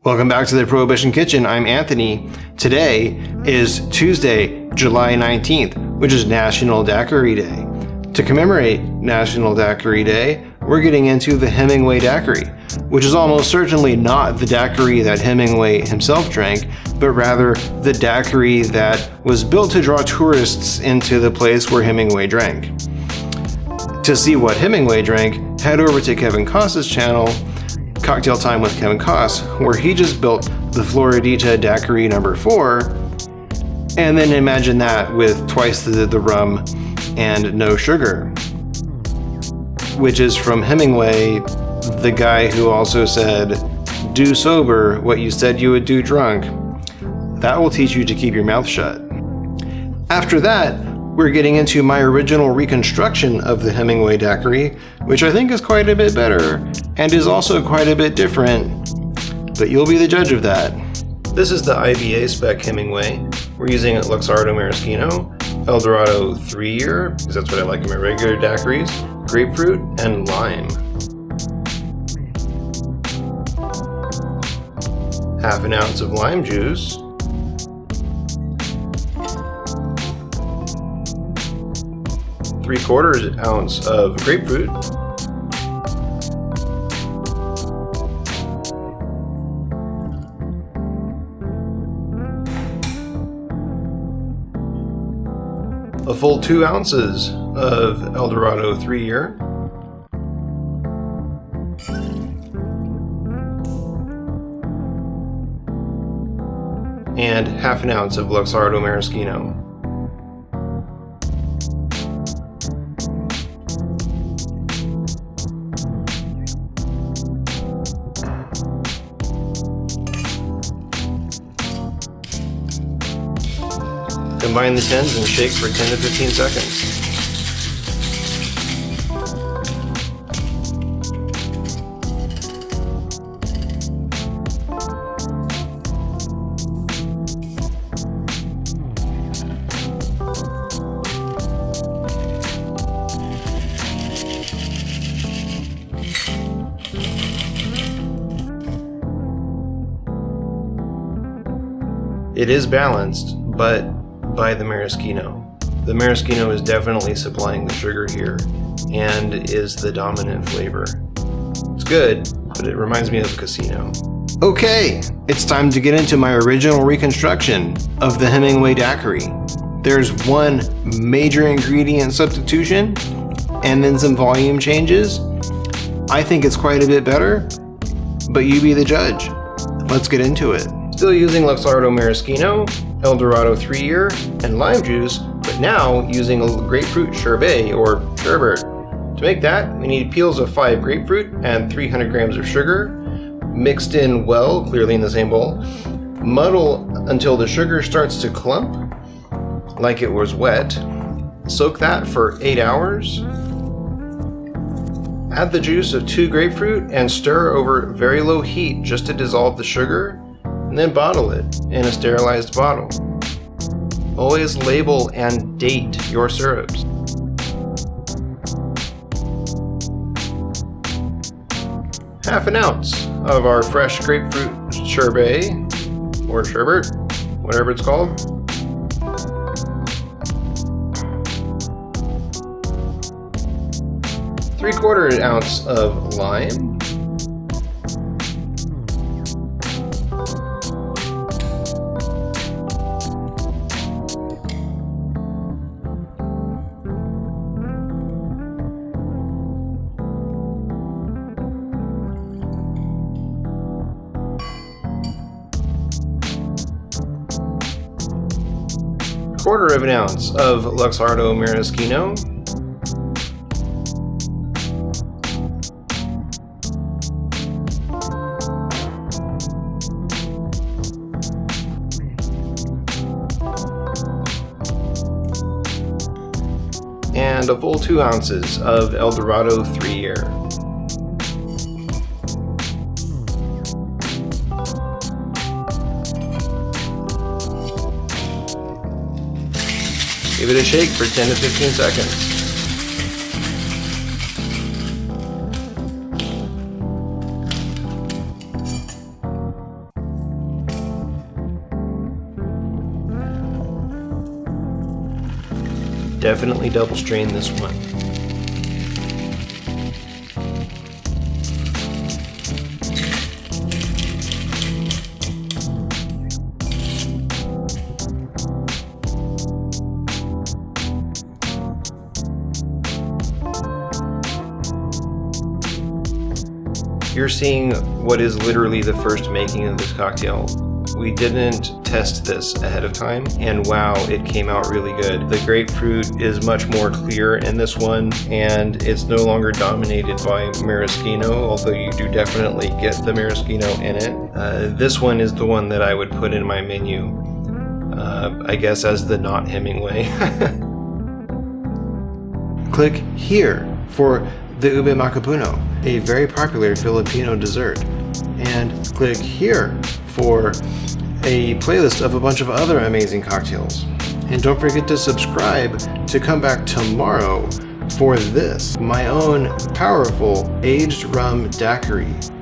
Welcome back to the Prohibition Kitchen. I'm Anthony. Today is Tuesday, July 19th, which is National Daiquiri Day. To commemorate National Daiquiri Day, we're getting into the Hemingway Daiquiri, which is almost certainly not the daiquiri that Hemingway himself drank, but rather the daiquiri that was built to draw tourists into the place where Hemingway drank. To see what Hemingway drank, head over to Kevin Kos's channel, Cocktail Time with Kevin Kos, where he just built the Floridita Daiquiri No. 4, and then imagine that with twice the rum and no sugar, which is from Hemingway, the guy who also said, "Do sober what you said you would do drunk." That will teach you to keep your mouth shut. After that, we're getting into my original reconstruction of the Hemingway Daiquiri, which I think is quite a bit better, and is also quite a bit different, but you'll be the judge of that. This is the IBA Spec Hemingway. We're using Luxardo Maraschino, Dorado 3-year, because that's what I like in my regular daiquiris, grapefruit, and lime. Half an ounce of lime juice, ¾ ounce of grapefruit, a full 2 ounces of Dorado 3-year, and half an ounce of Luxardo Maraschino. Combine the tins and shake for 10 to 15 seconds. It is balanced, but by the maraschino. The maraschino is definitely supplying the sugar here and is the dominant flavor. It's good, but it reminds me of a casino. Okay, it's time to get into my original reconstruction of the Hemingway Daiquiri. There's one major ingredient substitution and then some volume changes. I think it's quite a bit better, but you be the judge. Let's get into it. Still using Luxardo Maraschino, Dorado 3-year, and lime juice, but now using a grapefruit sherbet or sherbet. To make that, we need peels of 5 grapefruit and 300 grams of sugar, mixed in well, clearly in the same bowl. Muddle until the sugar starts to clump, like it was wet. Soak that for 8 hours. Add the juice of 2 grapefruit and stir over very low heat just to dissolve the sugar, and then bottle it in a sterilized bottle. Always label and date your syrups. Half an ounce of our fresh grapefruit sherbet, or sherbet, whatever it's called. ¾ ounce of lime. ¼ ounce of Luxardo Maraschino, and a full 2 ounces of Dorado 3-year. Give it a shake for 10 to 15 seconds. Definitely double strain this one. You're seeing what is literally the first making of this cocktail. We didn't test this ahead of time, and wow, it came out really good. The grapefruit is much more clear in this one, and it's no longer dominated by maraschino, although you do definitely get the maraschino in it. This one is the one that I would put in my menu, I guess as the Not Hemingway. Click here for the ube macapuno, a very popular Filipino dessert, and click here for a playlist of a bunch of other amazing cocktails. And don't forget to subscribe to come back tomorrow for this, my own powerful aged rum daiquiri.